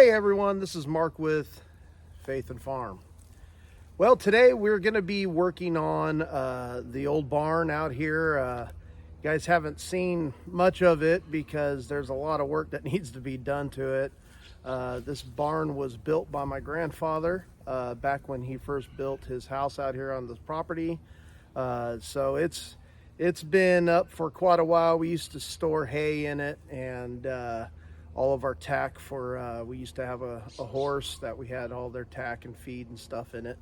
Hey everyone, this is Mark with Faith and Farm. Well, today we're going to be working on the old barn out here. You guys haven't seen much of it because there's a lot of work that needs to be done to it. This barn was built by my grandfather back when he first built his house out here on this property. So it's been up for quite a while. We used to store hay in it, and all of our tack for, we used to have a horse that we had all their tack and feed and stuff in it.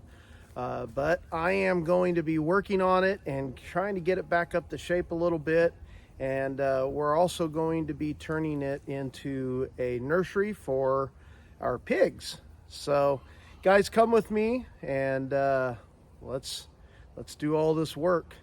But I am going to be working on it and trying to get it back up to shape a little bit. And we're also going to be turning it into a nursery for our pigs. So guys, come with me and let's do all this work.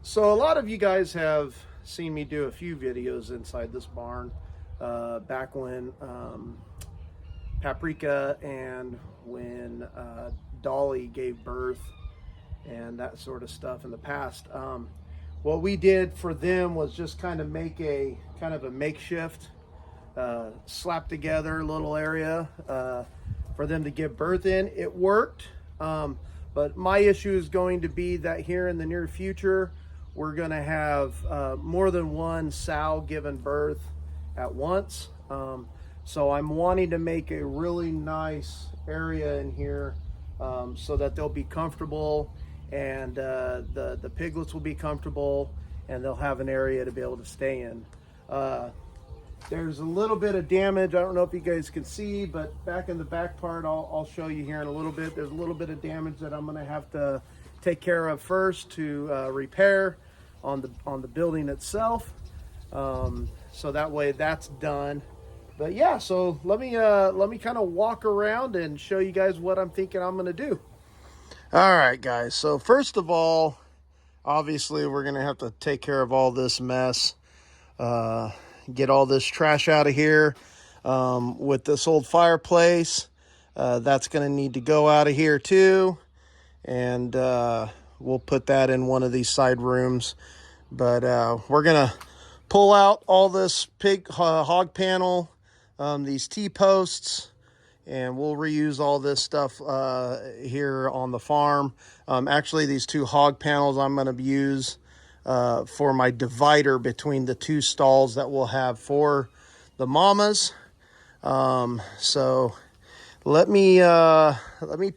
So a lot of you guys have seen me do a few videos inside this barn back when Paprika and when Dolly gave birth and that sort of stuff in the past. What we did for them was just kind of make a makeshift slap together little area for them to give birth in. It worked, but my issue is going to be that here in the near future we're going to have more than one sow giving birth at once. So I'm wanting to make a really nice area in here so that they'll be comfortable, and the piglets will be comfortable, and they'll have an area to be able to stay in. There's a little bit of damage. I don't know if you guys can see, but back in the back part, I'll show you here in a little bit. There's a little bit of damage that I'm going to have to take care of first to repair on the building itself, so that way that's done. But yeah, so let me kind of walk around and show you guys what I'm thinking I'm going to do. All right, guys, so first of all, obviously we're going to have to take care of all this mess, get all this trash out of here. With this old fireplace, that's going to need to go out of here too, and we'll put that in one of these side rooms. But we're going to pull out all this hog panel, these T-posts, and we'll reuse all this stuff here on the farm. Actually, these two hog panels I'm going to use for my divider between the two stalls that we'll have for the mamas. So let me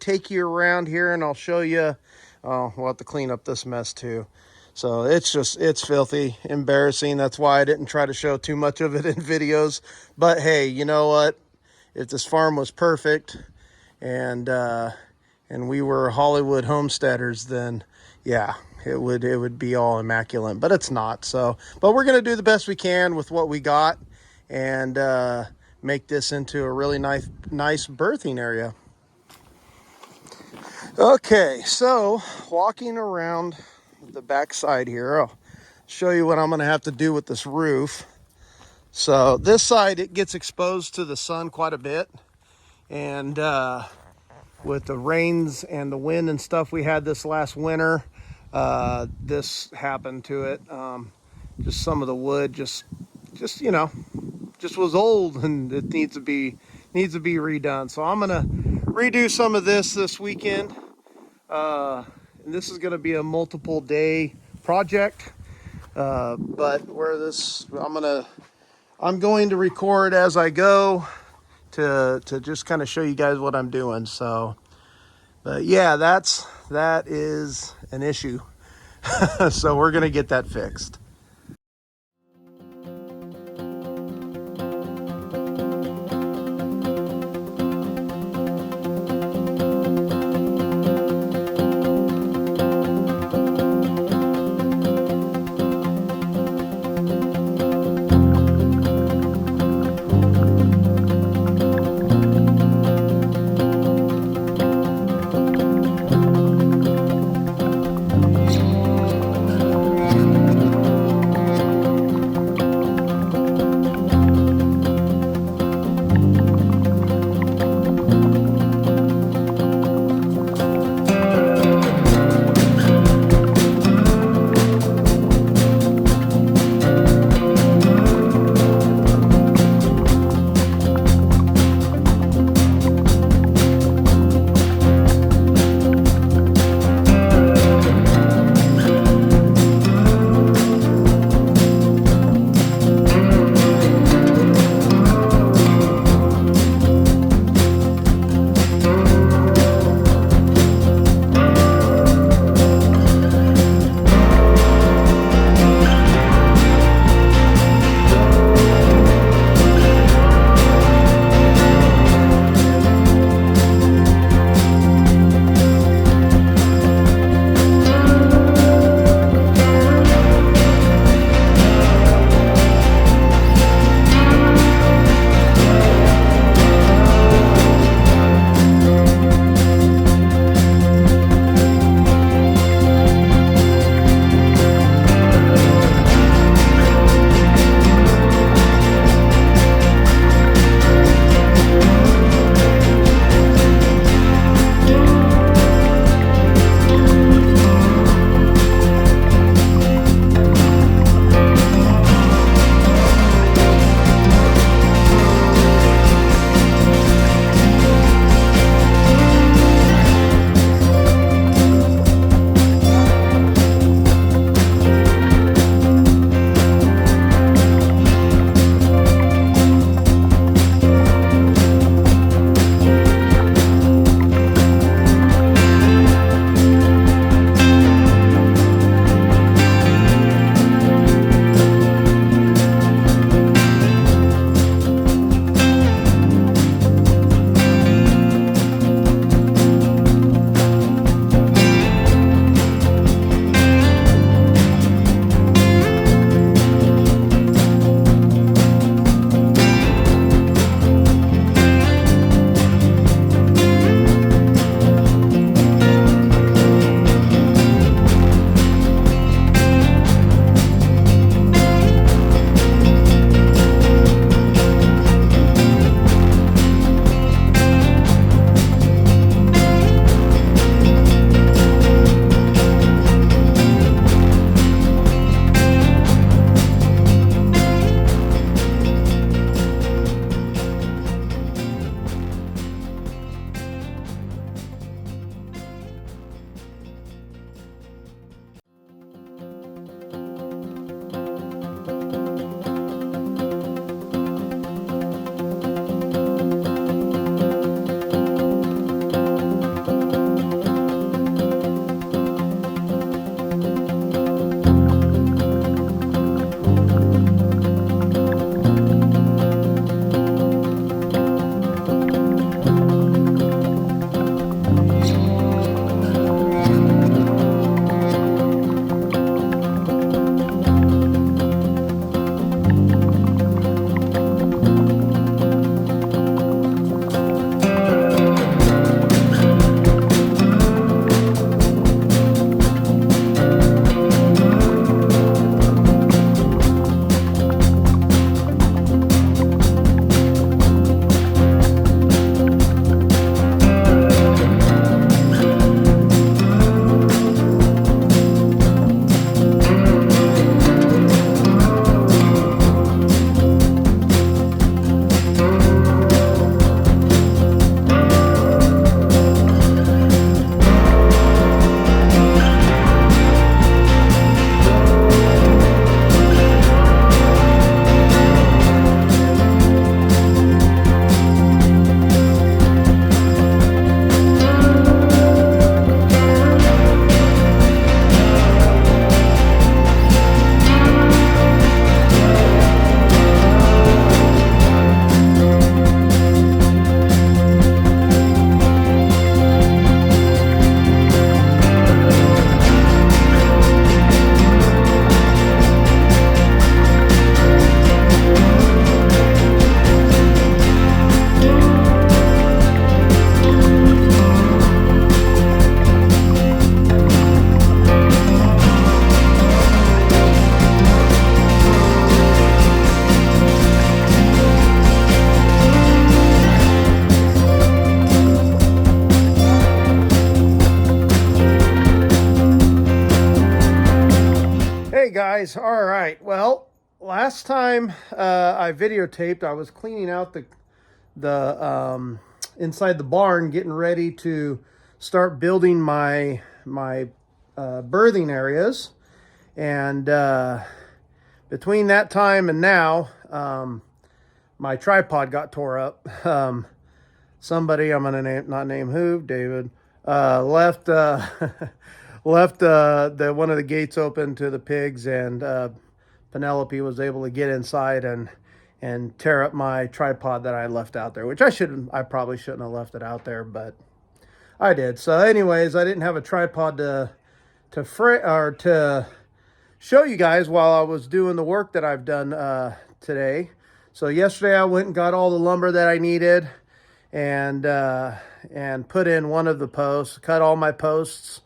take you around here and I'll show you. We'll have to clean up this mess too. So it's filthy, embarrassing. That's why I didn't try to show too much of it in videos. But hey, you know what? If this farm was perfect and we were Hollywood homesteaders, then yeah, it would be all immaculate. But it's not. So, but we're gonna do the best we can with what we got and make this into a really nice birthing area. Okay, so walking around the back side here, I'll show you what I'm going to have to do with this roof. So this side, it gets exposed to the sun quite a bit, and with the rains and the wind and stuff we had this last winter, this happened to it. Just some of the wood just you know, just was old and it needs to be redone. So I'm gonna redo some of this weekend. And this is going to be a multiple day project, but I'm going to record as I go to just kind of show you guys what I'm doing. So But yeah, that is an issue. So we're gonna get that fixed. guys. All right. Well, last time I videotaped, I was cleaning out the inside the barn, getting ready to start building my birthing areas. And between that time and now, my tripod got tore up. Somebody, I'm gonna not name who, David, left left the one of the gates open to the pigs, and Penelope was able to get inside and tear up my tripod that I left out there, which I probably shouldn't have left it out there, but I did. So anyways, I didn't have a tripod to show you guys while I was doing the work that I've done today. So yesterday I went and got all the lumber that I needed, and put in one of the posts, cut all my posts,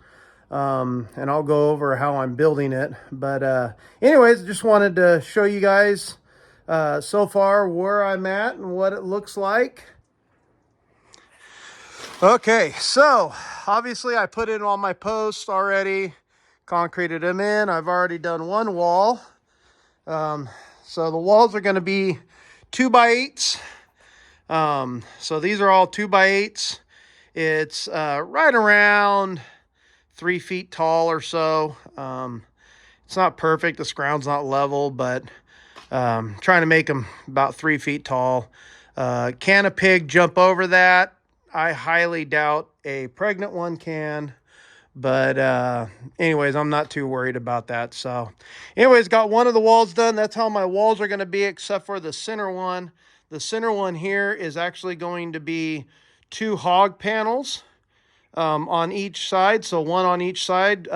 and I'll go over how I'm building it. But anyways, just wanted to show you guys so far where I'm at and what it looks like. Okay, so obviously I put in all my posts already, concreted them in. I've already done one wall. So the walls are going to be 2x8s. So these are all 2x8s. It's right around 3 feet tall or so. It's not perfect. This ground's not level, but trying to make them about 3 feet tall. Can a pig jump over that? I highly doubt a pregnant one can. But anyways, I'm not too worried about that. So anyways, got one of the walls done. That's how my walls are going to be, except for the center one. The center one here is actually going to be 2 hog panels on each side. So one on each side,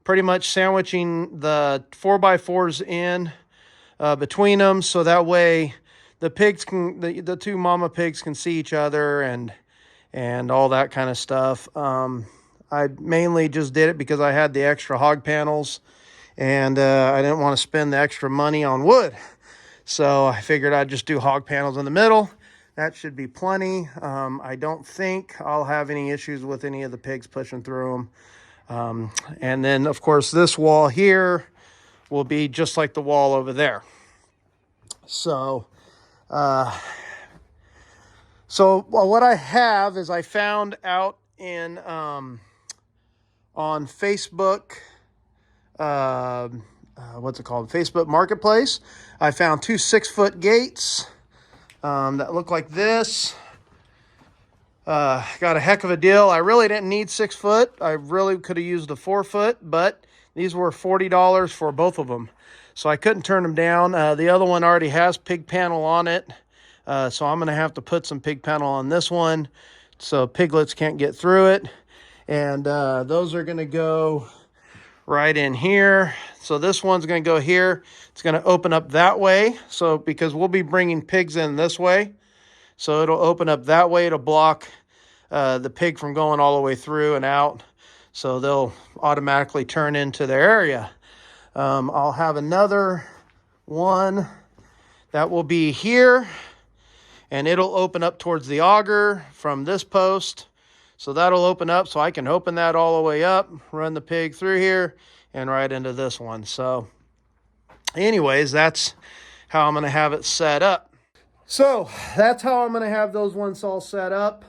pretty much sandwiching the 4x4s in between them. So that way the pigs can, the 2 mama pigs can see each other and all that kind of stuff. I mainly just did it because I had the extra hog panels, and I didn't want to spend the extra money on wood. So I figured I'd just do hog panels in the middle. That should be plenty. I don't think I'll have any issues with any of the pigs pushing through them. And then, of course, this wall here will be just like the wall over there. So, what I have is I found out in on Facebook, what's it called? Facebook Marketplace. I found 2 6-foot gates that look like this. Got a heck of a deal. I really didn't need 6 foot. I really could have used a 4 foot, but these were $40 for both of them. So I couldn't turn them down. The other one already has pig panel on it. So I'm going to have to put some pig panel on this one so piglets can't get through it. And those are going to go right in here. So this one's going to go here. It's going to open up that way. So because we'll be bringing pigs in this way. So it'll open up that way to block the pig from going all the way through and out. So they'll automatically turn into their area. I'll have another one that will be here. And it'll open up towards the auger from this post. So that'll open up, so I can open that all the way up, run the pig through here, and right into this one. So anyways, that's how I'm going to have it set up. So that's how I'm going to have those ones all set up.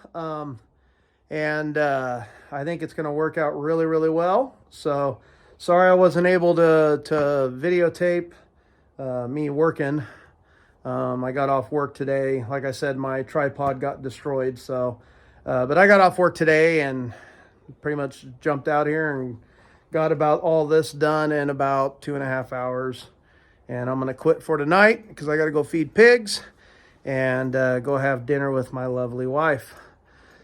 And I think it's going to work out really, really well. So sorry I wasn't able to videotape me working. I got off work today. Like I said, my tripod got destroyed. So, but I got off work today and pretty much jumped out here and got about all this done in about 2.5 hours. And I'm going to quit for tonight because I got to go feed pigs and go have dinner with my lovely wife.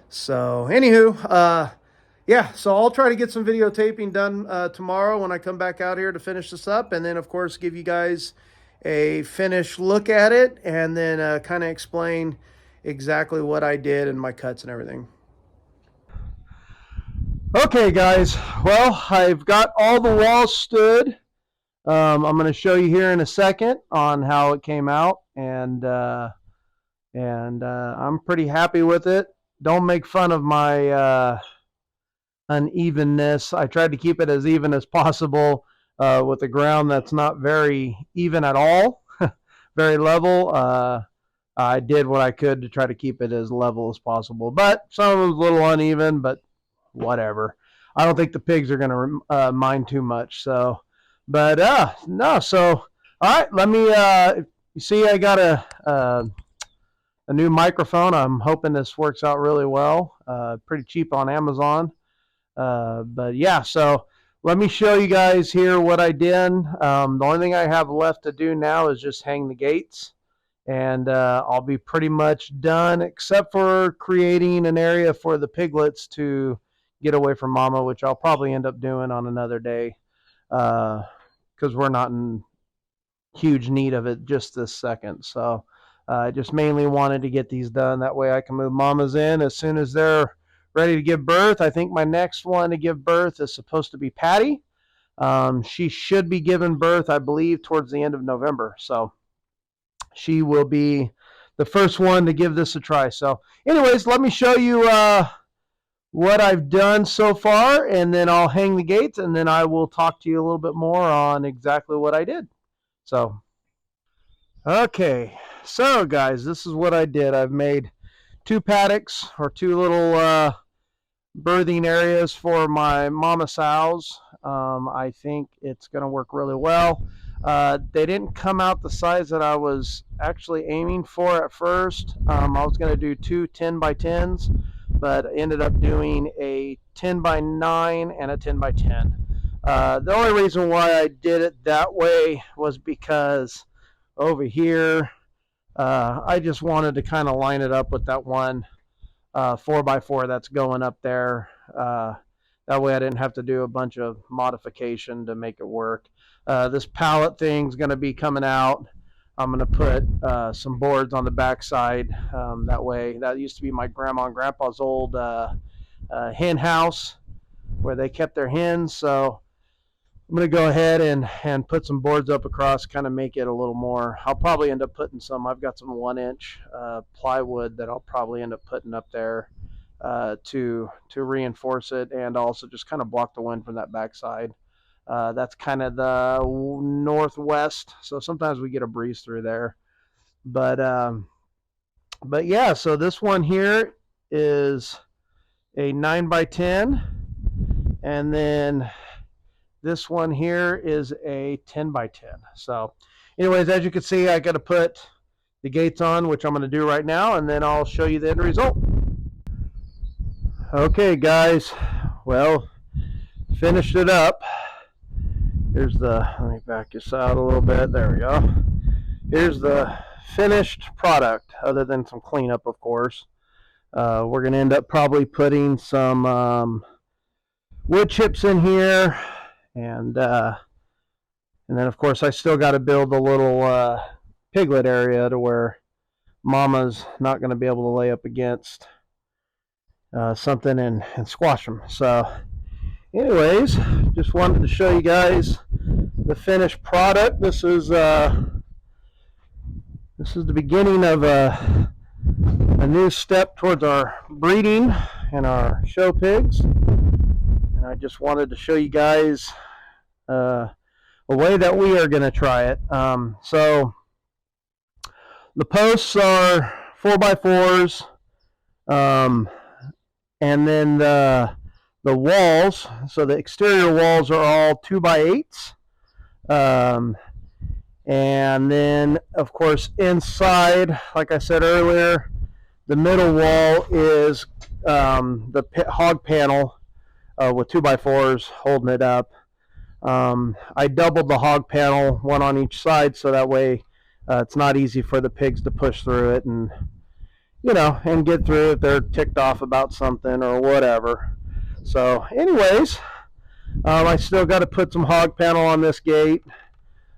So anywho, yeah, so I'll try to get some videotaping done tomorrow when I come back out here to finish this up. And then, of course, give you guys a finished look at it and then kind of explain exactly what I did and my cuts and everything. Okay, guys. Well, I've got all the walls stood. I'm going to show you here in a second on how it came out, and I'm pretty happy with it. Don't make fun of my unevenness. I tried to keep it as even as possible. with the ground that's not very even at all, very level. I did what I could to try to keep it as level as possible, but some of it was a little uneven, but whatever. I don't think the pigs are going to mind too much. So, but no. So, all right, let me. You see, I got a new microphone. I'm hoping this works out really well. Pretty cheap on Amazon. But yeah, so let me show you guys here what I did. The only thing I have left to do now is just hang the gates, and I'll be pretty much done, except for creating an area for the piglets to get away from mama, which I'll probably end up doing on another day, because we're not in huge need of it just this second. So I just mainly wanted to get these done. That way I can move mamas in as soon as they're ready to give birth. I think my next one to give birth is supposed to be Patty. She should be giving birth, I believe, towards the end of November. So she will be the first one to give this a try. So anyways, let me show you what I've done so far, and then I'll hang the gates, and then I will talk to you a little bit more on exactly what I did. So, okay. So guys, this is what I did. I've made two paddocks, or two little birthing areas for my mama sows. I think it's going to work really well. They didn't come out the size that I was actually aiming for at first. I was going to do two 10 by 10s, but ended up doing a 10 by 9 and a 10 by 10. The only reason why I did it that way was because over here, I just wanted to kind of line it up with that one 4x4 that's going up there. That way I didn't have to do a bunch of modification to make it work. This pallet thing's going to be coming out. I'm going to put some boards on the backside. That way, that used to be my grandma and grandpa's old hen house where they kept their hens. So I'm going to go ahead and put some boards up across, kind of make it a little more. I'll probably end up putting some, I've got some 1-inch plywood that I'll probably end up putting up there to reinforce it, and also just kind of block the wind from that backside. That's kind of the northwest, so sometimes we get a breeze through there. But yeah, so this one here is a 9 by 10, and then this one here is a 10 by 10. So anyways, as you can see, I got to put the gates on, which I'm going to do right now, and then I'll show you the end result. Okay guys, well, finished it up. Here's the, let me back this out a little bit. There we go. Here's the finished product, other than some cleanup, of course. We're going to end up probably putting some wood chips in here, and then of course I still got to build a little piglet area to where mama's not going to be able to lay up against something and squash them. So anyways, just wanted to show you guys the finished product. This is the beginning of a new step towards our breeding and our show pigs, and I just wanted to show you guys a way that we are going to try it. So the posts are 4x4s, and then the walls, so the exterior walls are all 2x8s, and then of course inside, like I said earlier, the middle wall is the hog panel with 2x4s holding it up. I doubled the hog panel, one on each side, so that way it's not easy for the pigs to push through it and, you know, and get through if they're ticked off about something or whatever. So anyways, I still got to put some hog panel on this gate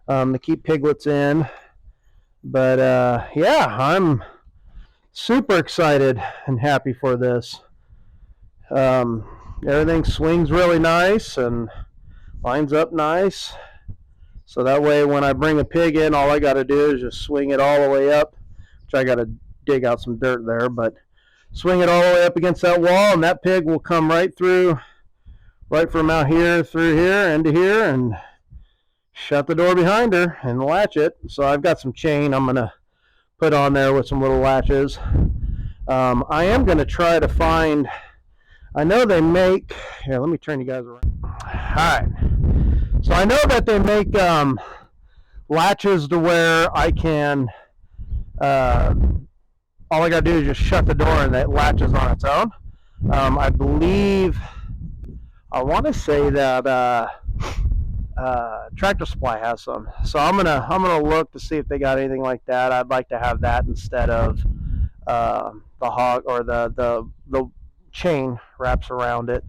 to keep piglets in. But yeah, I'm super excited and happy for this. Everything swings really nice and lines up nice. So that way when I bring a pig in, all I got to do is just swing it all the way up, which I got to dig out some dirt there, but swing it all the way up against that wall, and that pig will come right through, right from out here through here into here, and shut the door behind her and latch it. So I've got some chain I'm going to put on there with some little latches. I am going to try to find, I know they make, here, let me turn you guys around. All right. So I know that they make latches to where I can, all I got to do is just shut the door and it latches on its own. I believe, I want to say that Tractor Supply has some. So I'm gonna look to see if they got anything like that. I'd like to have that instead of the hog or the chain wraps around it.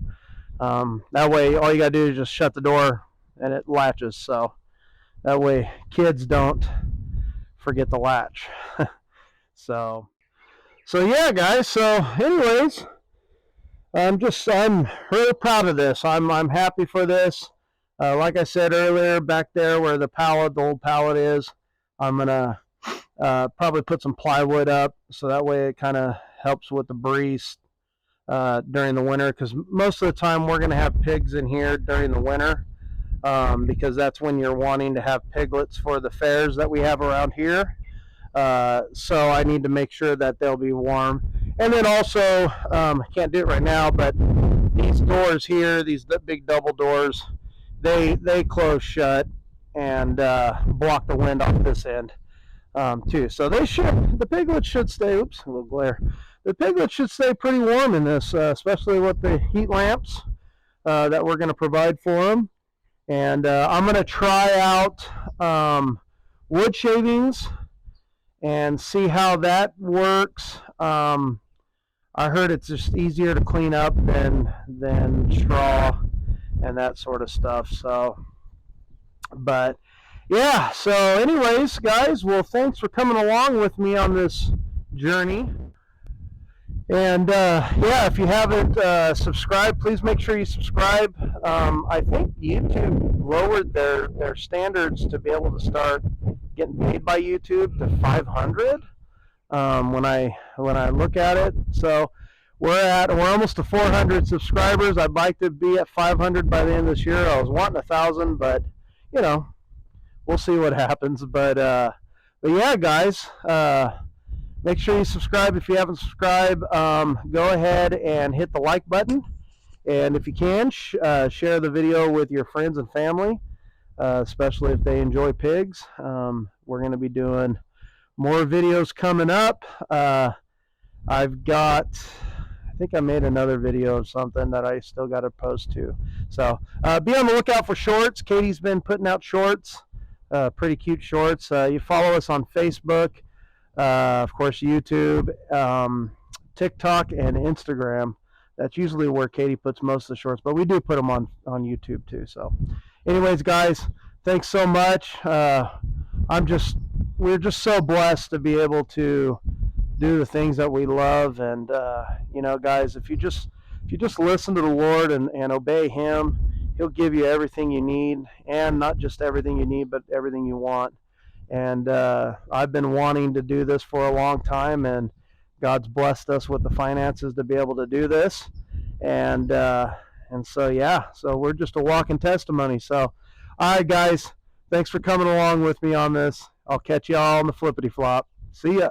That way, all you gotta do is just shut the door and it latches. So that way, kids don't forget the latch. So yeah, guys. So anyways, I'm really proud of this. I'm happy for this. Like I said earlier, back there where the old pallet is, I'm gonna probably put some plywood up so that way it kind of helps with the breeze during the winter, because most of the time we're gonna have pigs in here during the winter, because that's when you're wanting to have piglets for the fairs that we have around here. So I need to make sure that they'll be warm. And then also, I can't do it right now, but these doors here, these big double doors, they close shut and block the wind off this end too. So the piglets should stay, oops, a little glare. The piglets should stay pretty warm in this, especially with the heat lamps that we're going to provide for them. And I'm going to try out wood shavings and see how that works. I heard it's just easier to clean up than straw and that sort of stuff. So, but yeah. So, anyways, guys, well, thanks for coming along with me on this journey. And yeah, if you haven't subscribed, please make sure you subscribe. I think YouTube lowered their standards to be able to start getting paid by YouTube to 500. When I look at it, so we're almost to 400 subscribers. I'd like to be at 500 by the end of this year. I was wanting 1,000, but you know, we'll see what happens. But yeah, guys, make sure you subscribe if you haven't subscribed. Go ahead and hit the like button, and if you can, share the video with your friends and family, especially if they enjoy pigs. We're going to be doing more videos coming up. I think I made another video of something that I still got to post to. So be on the lookout for shorts. Katie's been putting out shorts, pretty cute shorts. You follow us on Facebook, of course, YouTube, TikTok, and Instagram. That's usually where Katie puts most of the shorts, but we do put them on YouTube too. So anyways, guys, thanks so much. We're just so blessed to be able to do the things that we love. And you know, guys, if you just listen to the Lord and obey Him, He'll give you everything you need, and not just everything you need, but everything you want. And I've been wanting to do this for a long time, and God's blessed us with the finances to be able to do this. And so yeah, so we're just a walking testimony. So all right, guys, thanks for coming along with me on this. I'll catch you all on the flippity flop. See ya.